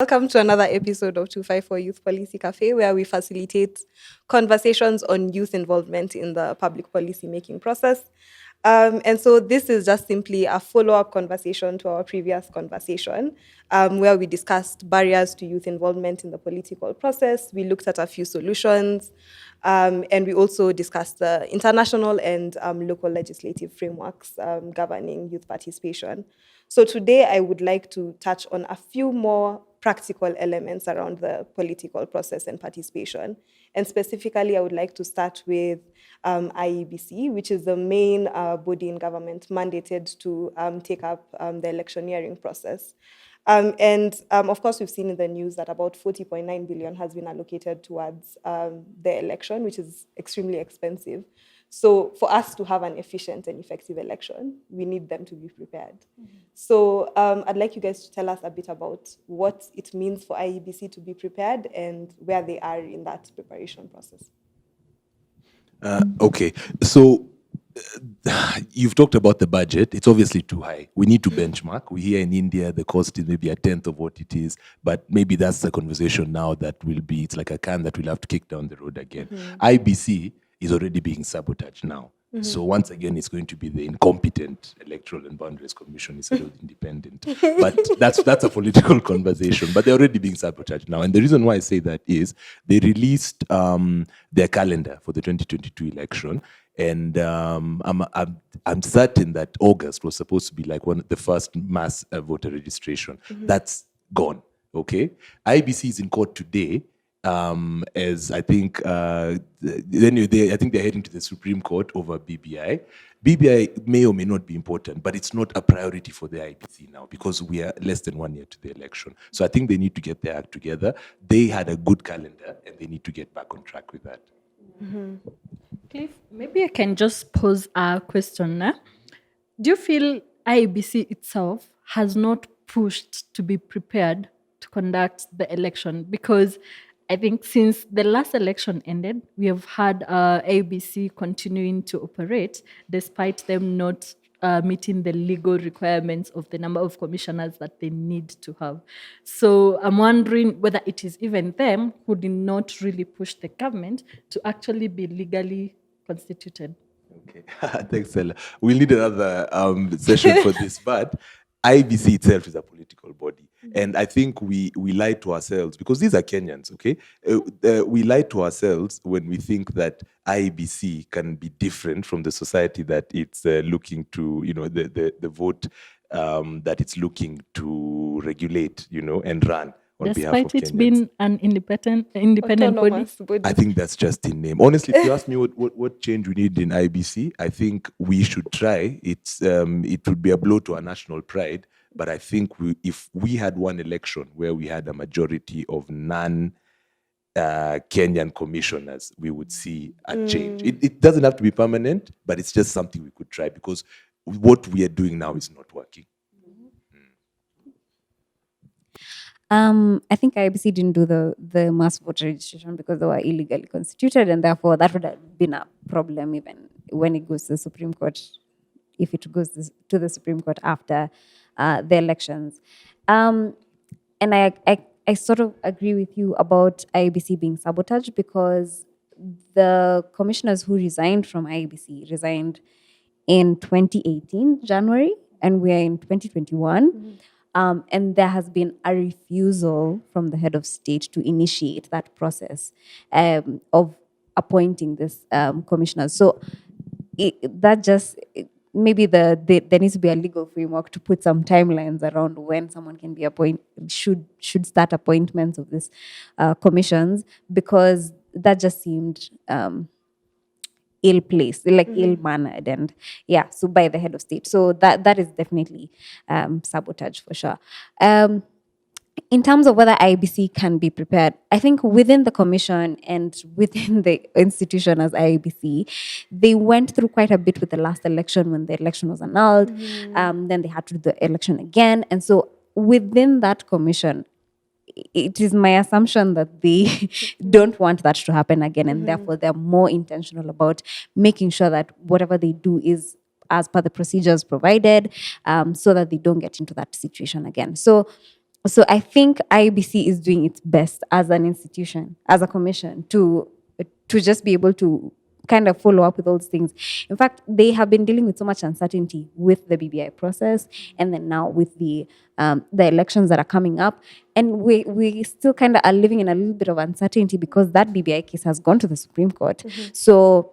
Welcome to another episode of 254 Youth Policy Cafe, where we facilitate conversations on youth involvement in the public policy making process. And so this is just simply a follow-up conversation to our previous conversation, where we discussed barriers to youth involvement in the political process. We looked at a few solutions, and we also discussed the international and local legislative frameworks governing youth participation. So today I would like to touch on a few more practical elements around the political process and participation. And specifically, I would like to start with IEBC, which is the main body in government mandated to take up the electioneering process. Of course, we've seen in the news that about 40.9 billion has been allocated towards the election, which is extremely expensive. So for us to have an efficient and effective election, we need them to be prepared. So I'd like you guys to tell us a bit about what it means for IEBC to be prepared and where they are in that preparation process. Okay, so you've talked about the budget. It's obviously too high. We need to benchmark. We hear in India the cost is maybe a tenth of what it is, but maybe that's the conversation now that will be, it's like a can that we'll have to kick down the road again. IBC is already being sabotaged now. So once again, it's going to be the incompetent Electoral and Boundaries Commission instead of independent. But that's a political conversation. But they're already being sabotaged now. And the reason why I say that is they released their calendar for the 2022 election. And I'm certain that August was supposed to be like the first mass voter registration. That's gone. Okay, IBC is in court today. As I think, I think they're heading to the Supreme Court over BBI. BBI may or may not be important, but it's not a priority for the IBC now because we are less than 1 year to the election. So I think they need to get their act together. They had a good calendar, and they need to get back on track with that. Cliff, maybe I can just pose a question now. Do you feel IEBC itself has not pushed to be prepared to conduct the election? Because I think since the last election ended, we have had IEBC continuing to operate despite them not meeting the legal requirements of the number of commissioners that they need to have. So I'm wondering whether it is even them who did not really push the government to actually be legally constituted. Okay, thanks, Ella. We'll need another session for this, but IBC itself is a political body. And I think we lie to ourselves because these are Kenyans, okay? We lie to ourselves when we think that IBC can be different from the society that it's looking to, the vote that it's looking to regulate, and run. Despite it being an independent body. I think that's just in name. Honestly, if you ask me what change we need in IBC, I think we should try. It would be a blow to our national pride, but I think if we had one election where we had a majority of non-Kenyan commissioners, we would see a change. It doesn't have to be permanent, but it's just something we could try because what we are doing now is not working. I think IBC didn't do the mass voter registration because they were illegally constituted, and therefore that would have been a problem even when it goes to the Supreme Court, if it goes to the Supreme Court after the elections. And I sort of agree with you about IBC being sabotaged because the commissioners who resigned from IBC resigned in 2018, January, and we're in 2021. And there has been a refusal from the head of state to initiate that process of appointing this commissioners. So maybe there needs to be a legal framework to put some timelines around when someone can be appointed, should start appointments of these commissions, because that just seemed ill-placed, like ill-mannered, and so by the head of state. So that is definitely sabotage for sure. In terms of whether IEBC can be prepared, I think within the commission and within the institution as IEBC, they went through quite a bit with the last election when the election was annulled. Then they had to do the election again. And so within that commission, it is my assumption that they don't want that to happen again, and therefore they're more intentional about making sure that whatever they do is as per the procedures provided, so that they don't get into that situation again. So So I think IEBC is doing its best as an institution, as a commission, to just be able to kind of follow up with all these things. In fact, they have been dealing with so much uncertainty with the BBI process, and then now with the elections that are coming up, and we still kind of are living in a little bit of uncertainty because that BBI case has gone to the Supreme Court. So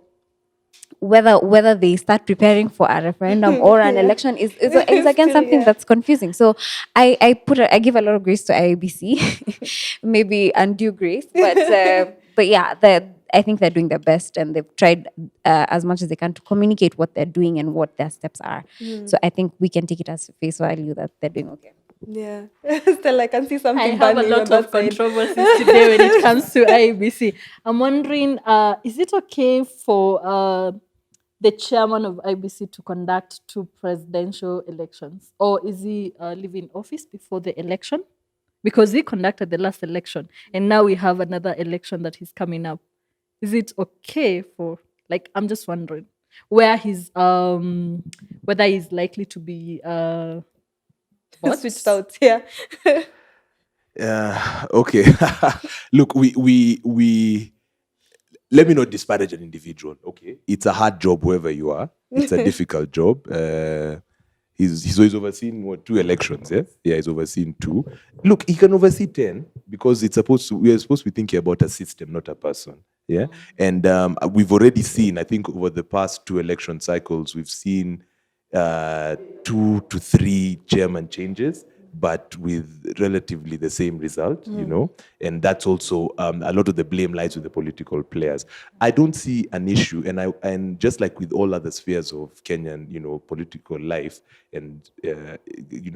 whether they start preparing for a referendum or an election is again Still, something yeah. that's confusing. So I give a lot of grace to IABC, maybe undue grace, but yeah, I think they're doing their best, and they've tried as much as they can to communicate what they're doing and what their steps are. So I think we can take it as face value that they're doing okay. Yeah. Still, I can see I something have a burning on lot that of side. controversies today when it comes to IEBC. I'm wondering, is it okay for the chairman of IBC to conduct 2 presidential elections, or is he leaving office before the election? Because he conducted the last election, and now we have another election that is coming up. Is it okay for, like, I'm just wondering where he's whether he's likely to be what? Switched out. Yeah. Okay. Look, we let me not disparage an individual. Okay, it's a hard job wherever you are. It's a difficult job. He's overseen 2 elections. Yeah, he's overseen 2. Look, he can oversee 10 because we are supposed to be thinking about a system, not a person. Yeah, and we've already seen. I think over the past 2 election cycles, we've seen 2 to 3 chairman changes, but with relatively the same result, and that's also a lot of the blame lies with the political players. I don't see an issue, and just like with all other spheres of Kenyan, political life and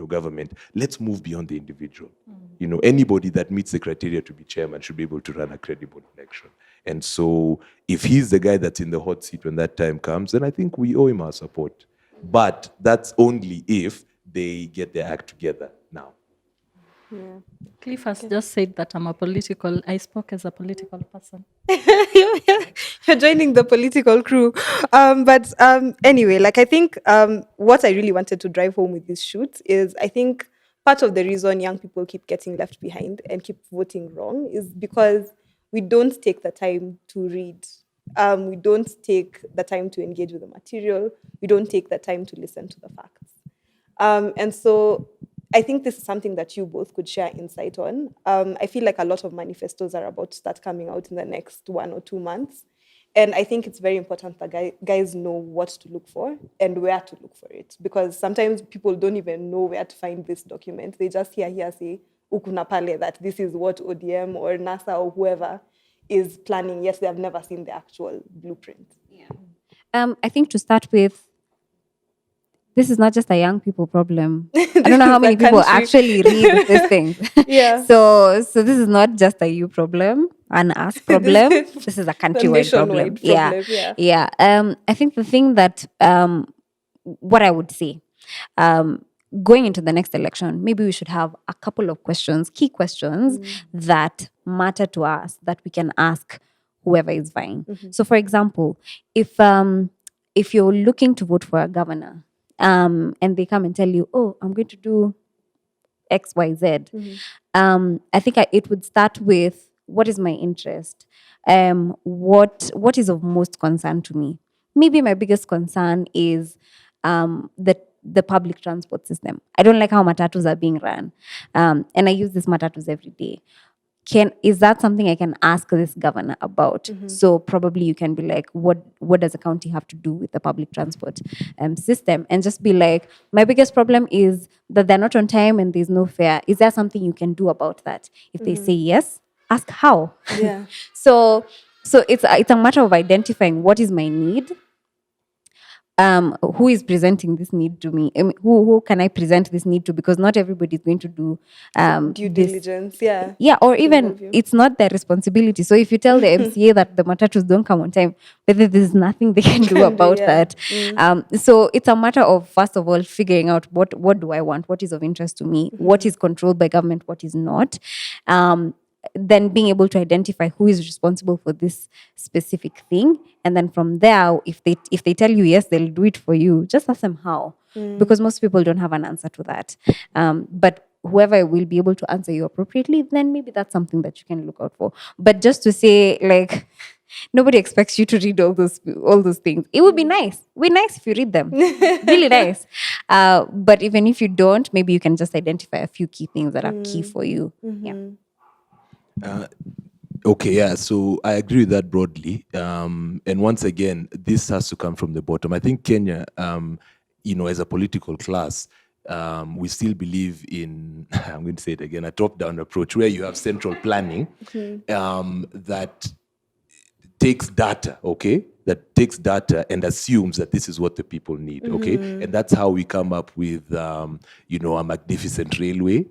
government, let's move beyond the individual. Anybody that meets the criteria to be chairman should be able to run a credible election. And so, if he's the guy that's in the hot seat when that time comes, then I think we owe him our support. But that's only if they get their act together now. Cliff has just said that I spoke as a political person. You're joining the political crew. But anyway, like I think what I really wanted to drive home with this shoot is I think part of the reason young people keep getting left behind and keep voting wrong is because we don't take the time to read. We don't take the time to engage with the material. We don't take the time to listen to the facts. And so I think this is something that you both could share insight on. I feel like a lot of manifestos are about to start coming out in the next 1 or 2 months. And I think it's very important that guys know what to look for and where to look for it. Because sometimes people don't even know where to find this document. They just hear say, ukuna pale, that this is what ODM or NASA or whoever is planning. Yes, they have never seen the actual blueprint. Yeah. I think to start with, this is not just a young people problem. I don't know how many people actually read these things. Yeah. So this is not just a you problem, an us problem. This is a countrywide problem. Yeah. I think the thing that what I would say, going into the next election, maybe we should have a couple of questions, key questions that matter to us that we can ask whoever is vying. So, for example, if you're looking to vote for a governor, and they come and tell you, oh, I'm going to do X, Y, Z. I think it would start with, what is my interest? What is of most concern to me? Maybe my biggest concern is the public transport system. I don't like how matatus are being run. And I use these matatus every day. Is that something I can ask this governor about? So probably you can be like, what does the county have to do with the public transport system? And just be like, my biggest problem is that they're not on time and there's no fare. Is there something you can do about that? If they say yes, ask how. Yeah. So it's a matter of identifying what is my need. Who is presenting this need to me? Who can I present this need to? Because not everybody is going to do due diligence. Yeah, or even it's not their responsibility. So if you tell the MCA that the matatus don't come on time, but there's nothing they can do about that. So it's a matter of, first of all, figuring out what do I want, what is of interest to me, what is controlled by government, what is not. Then being able to identify who is responsible for this specific thing, and then from there, if they tell you yes, they'll do it for you. Just ask them how, because most people don't have an answer to that. But whoever will be able to answer you appropriately, then maybe that's something that you can look out for. But just to say, like, nobody expects you to read all those things. It would be nice. Be nice if you read them. Really nice. But even if you don't, maybe you can just identify a few key things that are key for you. Yeah. Okay, yeah. So I agree with that broadly. And once again, this has to come from the bottom. I think Kenya, as a political class, we still believe in, I'm going to say it again, a top-down approach where you have central planning that takes data, okay? That takes data and assumes that this is what the people need, okay? And that's how we come up with, a magnificent railway,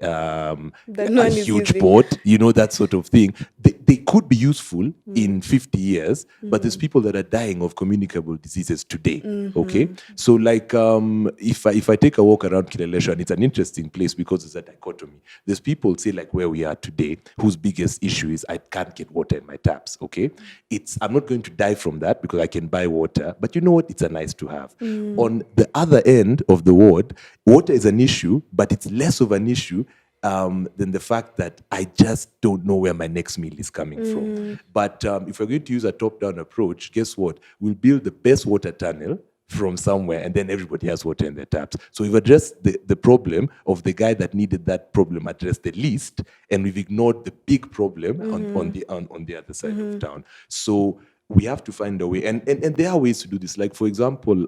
That no a one is huge using. port, that sort of thing. They could be useful in 50 years, but there's people that are dying of communicable diseases today. Okay, so like if I take a walk around Kileleshwa, and it's an interesting place because it's a dichotomy. There's people, say, like where we are today, whose biggest issue is I can't get water in my taps. Okay, I'm not going to die from that because I can buy water, but you know what? It's a nice to have. On the other end of the ward, water is an issue, but it's less of an issue than the fact that I just don't know where my next meal is coming from. But if we're going to use a top-down approach, guess what? We'll build the best water tunnel from somewhere, and then everybody has water in their taps. So we've addressed the problem of the guy that needed that problem addressed the least, and we've ignored the big problem on the other side of town. So we have to find a way, and there are ways to do this. Like, for example,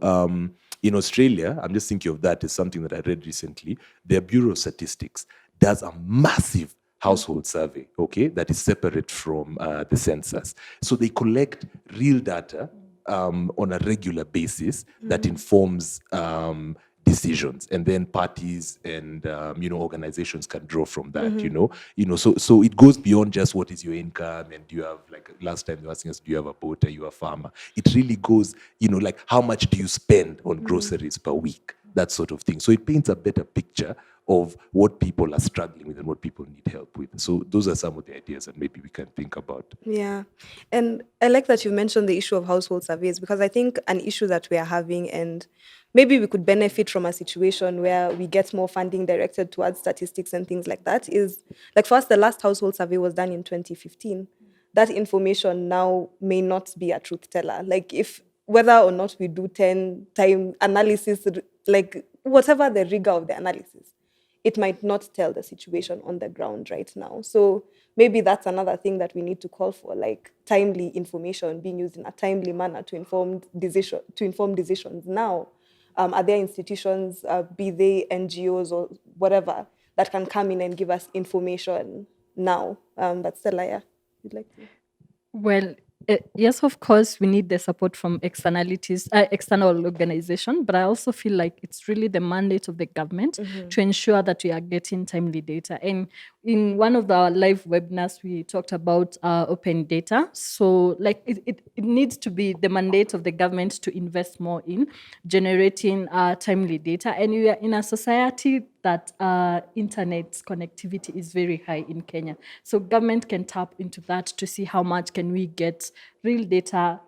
in Australia, I'm just thinking of that as something that I read recently. Their Bureau of Statistics does a massive household survey, okay, that is separate from the census. So they collect real data on a regular basis that informs decisions, and then parties and organizations can draw from that. So it goes beyond just what is your income, and do you have, like last time they were asking us, do you have a boat, are you a farmer? It really goes, like how much do you spend on groceries per week, that sort of thing. So it paints a better picture of what people are struggling with and what people need help with. So those are some of the ideas that maybe we can think about. Yeah. And I like that you mentioned the issue of household surveys, because I think an issue that we are having, and maybe we could benefit from a situation where we get more funding directed towards statistics and things like that, is like, for us, the last household survey was done in 2015. That information now may not be a truth teller. Like, if whether or not we do 10-time analysis, like whatever the rigor of the analysis, it might not tell the situation on the ground right now. So maybe that's another thing that we need to call for, like timely information being used in a timely manner to inform decisions now. Are there institutions, be they NGOs or whatever, that can come in and give us information now? But Stella, yeah, you'd like to? Well, yes, of course, we need the support from external organization, but I also feel like it's really the mandate of the government to ensure that we are getting timely data. And in one of our live webinars, we talked about open data. So like it needs to be the mandate of the government to invest more in generating timely data. And we are in a society that internet connectivity is very high in Kenya. So government can tap into that to see how much can we get real data,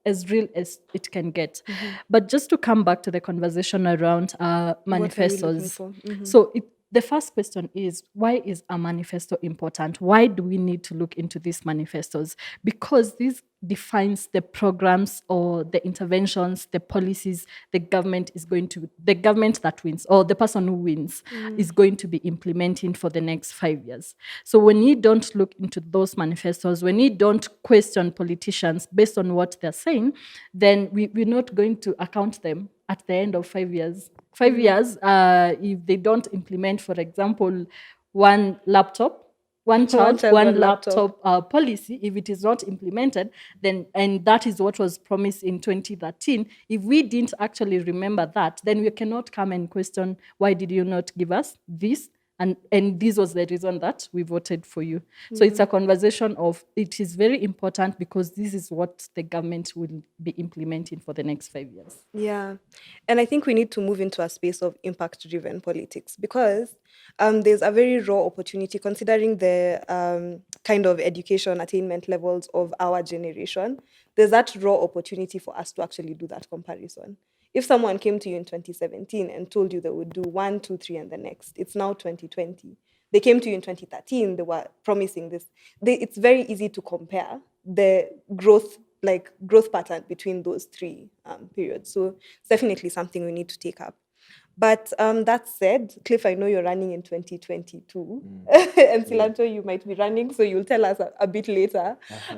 as real as it can get. But just to come back to the conversation around manifestos. So the first question is, why is a manifesto important? Why do we need to look into these manifestos? Because this defines the programs or the interventions, the policies the government that wins, or the person who wins is going to be implementing for the next 5 years. So when you don't look into those manifestos, when you don't question politicians based on what they're saying, then we're not going to account them at the end of 5 years. 5 years, if they don't implement, for example, one child, one laptop policy, if it is not implemented, then, and that is what was promised in 2013, if we didn't actually remember that, then we cannot come and question, why did you not give us this? And this was the reason that we voted for you. So it's a conversation of, it is very important because this is what the government will be implementing for the next 5 years. Yeah. And I think we need to move into a space of impact-driven politics, because there's a very raw opportunity, considering the kind of education attainment levels of our generation. There's that raw opportunity for us to actually do that comparison. If someone came to you in 2017 and told you they would do 1, 2, 3, and the next, it's now 2020. They came to you in 2013, they were promising this. It's very easy to compare the growth pattern between those three periods. So it's definitely something we need to take up. But that said, Cliff, I know you're running in 2022, and Silantoi, you might be running, so you'll tell us a bit later.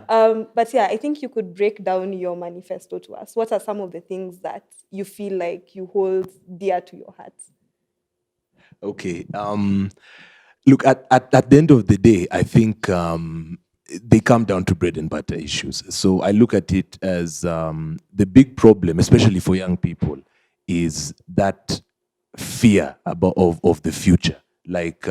But yeah, I think you could break down your manifesto to us. What are some of the things that you feel like you hold dear to your heart? Okay. Look, at the end of the day, I think they come down to bread and butter issues. So I look at it as the big problem, especially for young people, is that fear of the future. Like,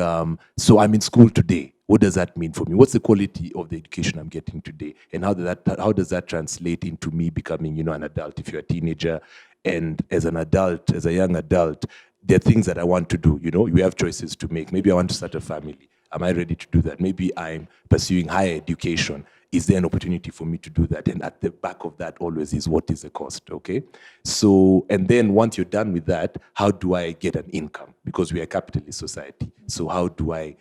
so I'm in school today. What does that mean for me? What's the quality of the education I'm getting today? And how does that translate into me becoming, an adult? If you're a teenager, and as an adult, as a young adult, there are things that I want to do. You have choices to make. Maybe I want to start a family. Am I ready to do that? Maybe I'm pursuing higher education. Is there an opportunity for me to do that? And at the back of that always is, what is the cost, okay? So, and then once you're done with that, how do I get an income? Because we are a capitalist society. So how do I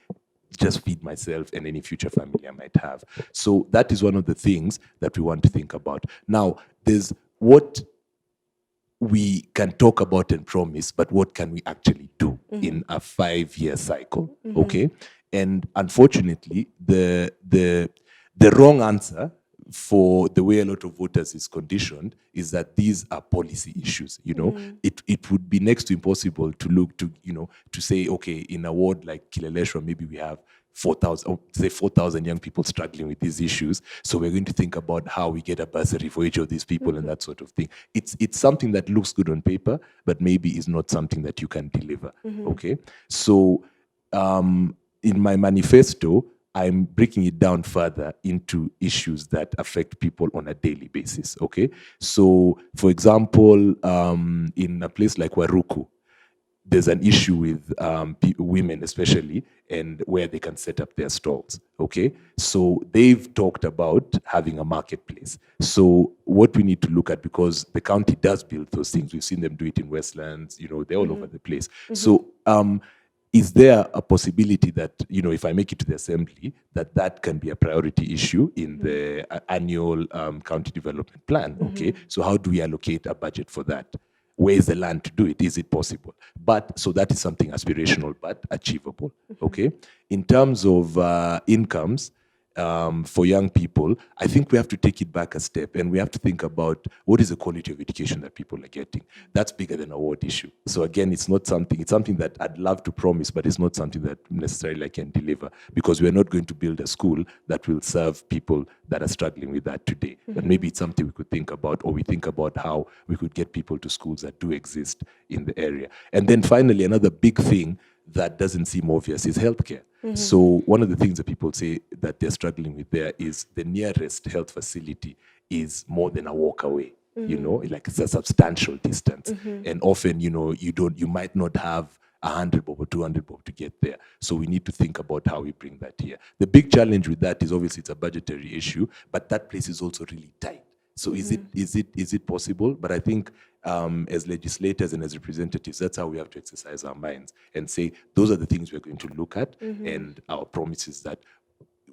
just feed myself and any future family I might have? So that is one of the things that we want to think about. Now, there's what we can talk about and promise, but what can we actually do in a 5-year cycle, okay? And unfortunately, the wrong answer for the way a lot of voters is conditioned is that these are policy issues. It would be next to impossible to look to, to say, okay, in a ward like Kileleshwa, maybe we have 4,000 young people struggling with these issues. So we're going to think about how we get a bursary for each of these people and that sort of thing. It's something that looks good on paper, but maybe is not something that you can deliver. Okay. So in my manifesto, I'm breaking it down further into issues that affect people on a daily basis. Okay. So for example, in a place like Waruku, there's an issue with women especially, and where they can set up their stalls, okay? So they've talked about having a marketplace. So what we need to look at, because the county does build those things, we've seen them do it in Westlands, they're all over the place. So is there a possibility that, if I make it to the assembly, that can be a priority issue in the annual county development plan, okay? So how do we allocate a budget for that? Where is the land to do it? Is it possible? But so that is something aspirational but achievable. Okay. In terms of incomes for young people, I think we have to take it back a step and we have to think about what is the quality of education that people are getting. That's bigger than a ward issue. So again, it's something that I'd love to promise, but it's not something that necessarily I can deliver, because we're not going to build a school that will serve people that are struggling with that today. But maybe it's something we could think about, or we think about how we could get people to schools that do exist in the area. And then finally, another big thing that doesn't seem obvious is healthcare. So one of the things that people say that they're struggling with there is the nearest health facility is more than a walk away. Like it's a substantial distance. And often, you might not have 100 bob or 200 bob to get there. So we need to think about how we bring that here. The big challenge with that is obviously it's a budgetary issue, but that place is also really tight. So is it possible? But I think as legislators and as representatives, that's how we have to exercise our minds and say, those are the things we're going to look at, and our promise is that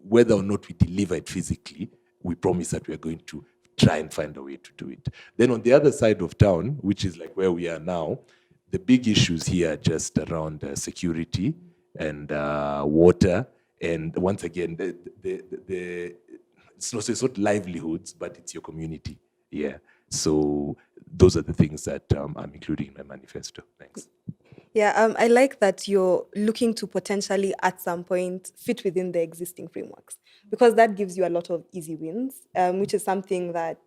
whether or not we deliver it physically, we promise that we are going to try and find a way to do it. Then on the other side of town, which is like where we are now, the big issues here are just around security and water. And once again, it's not livelihoods, but it's your community. Yeah. So those are the things that I'm including in my manifesto. Thanks. Yeah, I like that you're looking to potentially at some point fit within the existing frameworks, because that gives you a lot of easy wins, which is something that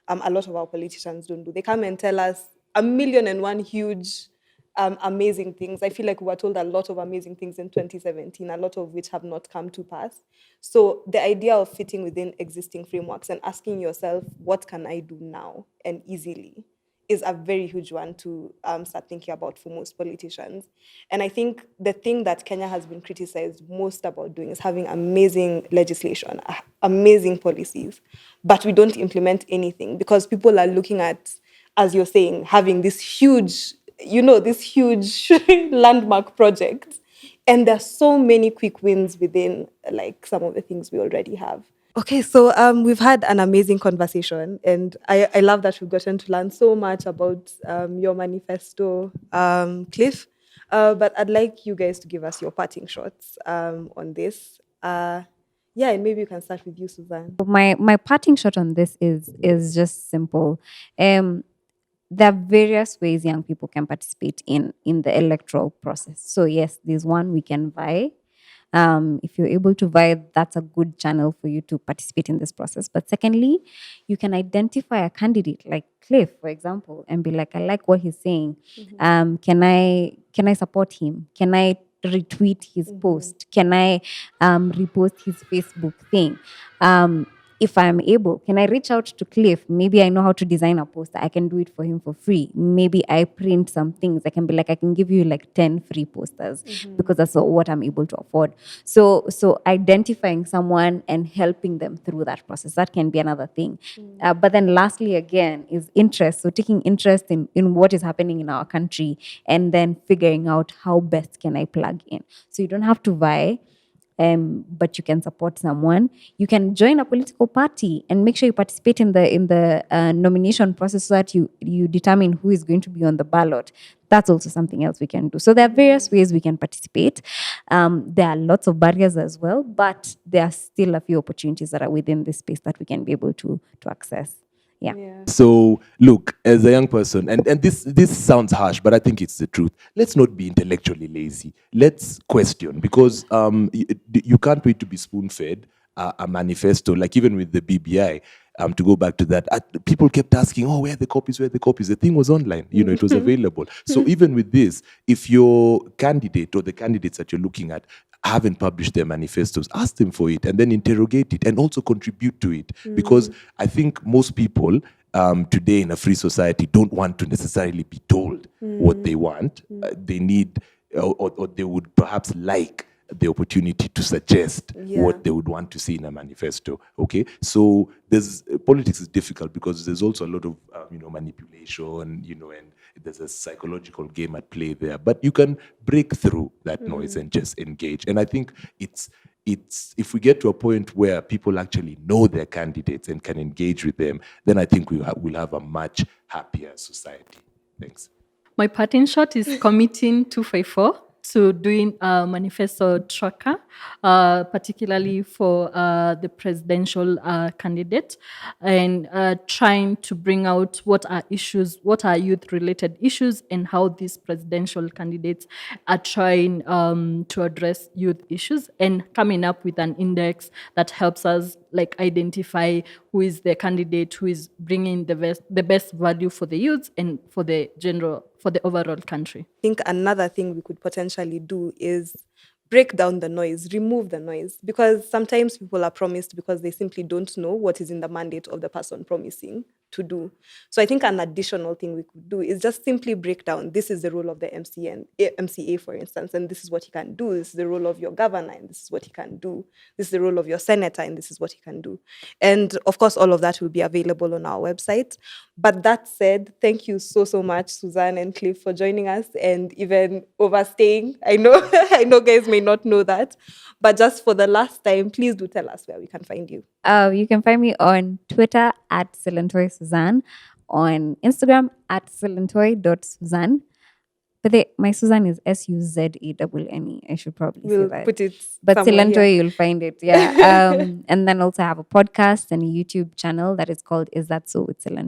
a lot of our politicians don't do. They come and tell us 1,000,001 huge amazing things. I feel like we were told a lot of amazing things in 2017, a lot of which have not come to pass. So the idea of fitting within existing frameworks and asking yourself, what can I do now and easily, is a very huge one to start thinking about for most politicians. And I think the thing that Kenya has been criticized most about doing is having amazing legislation, amazing policies, but we don't implement anything because people are looking at as you're saying, having this huge, this huge landmark project. And there's so many quick wins within like some of the things we already have. Okay, so we've had an amazing conversation, and I love that we've gotten to learn so much about your manifesto, Cliff. But I'd like you guys to give us your parting shots on this. Yeah, and maybe you can start with you, Suzanne. My parting shot on this is just simple. There are various ways young people can participate in the electoral process. So yes, there's one, we can vie. If you're able to vie, that's a good channel for you to participate in this process. But secondly, you can identify a candidate like Cliff, for example, and be like, I like what he's saying. Can I support him? Can I retweet his post? Can I repost his Facebook thing? If I'm able, can I reach out to Cliff? Maybe I know how to design a poster. I can do it for him for free. Maybe I print some things. I can be like, I can give you like 10 free posters because that's what I'm able to afford. So identifying someone and helping them through that process, that can be another thing. But then lastly, again, is interest. So taking interest in what is happening in our country and then figuring out how best can I plug in. So you don't have to vie. But you can support someone. You can join a political party and make sure you participate in the nomination process so that you determine who is going to be on the ballot. That's also something else we can do. So there are various ways we can participate. There are lots of barriers as well, but there are still a few opportunities that are within this space that we can be able to access. Yeah. So look, as a young person, and this sounds harsh, but I think it's the truth. Let's not be intellectually lazy. Let's question, because you can't wait to be spoon-fed a manifesto. Like even with the BBI, to go back to that, people kept asking, "Oh, where are the copies? Where are the copies?" The thing was online. It was available. So even with this, if your candidate or the candidates that you're looking at haven't published their manifestos, ask them for it and then interrogate it and also contribute to it. Because I think most people today in a free society don't want to necessarily be told what they want. They need, or they would perhaps like the opportunity to suggest what they would want to see in a manifesto. Okay, so politics is difficult because there's also a lot of manipulation, and there's a psychological game at play there. But you can break through that noise and just engage. And I think it's if we get to a point where people actually know their candidates and can engage with them, then I think we'll have a much happier society. Thanks. My parting shot is committing 254 to doing a manifesto tracker, particularly for the presidential candidate, and trying to bring out what are youth-related issues, and how these presidential candidates are trying to address youth issues, and coming up with an index that helps us like identify who is the candidate who is bringing the best value for the youth and for the overall country. I think another thing we could potentially do is break down the noise, remove the noise, because sometimes people are promised because they simply don't know what is in the mandate of the person promising to do. So I think an additional thing we could do is just simply break down, this is the role of the MCA, for instance, and this is what he can do. This is the role of your governor, and this is what he can do. This is the role of your senator, and this is what he can do. And of course, all of that will be available on our website. But that said, thank you so much, Suzanne and Cliff, for joining us and even overstaying. I know guys may not know that, but just for the last time, please do tell us where we can find you. You can find me on Twitter at Silantoi Suzanne, on Instagram at silantoi.suzanne. But my Suzanne is SUZANNE. I should probably say that. Put it but Silantoi, here. You'll find it. Yeah. And then also I have a podcast and a YouTube channel that is called Is That So with Silantoi.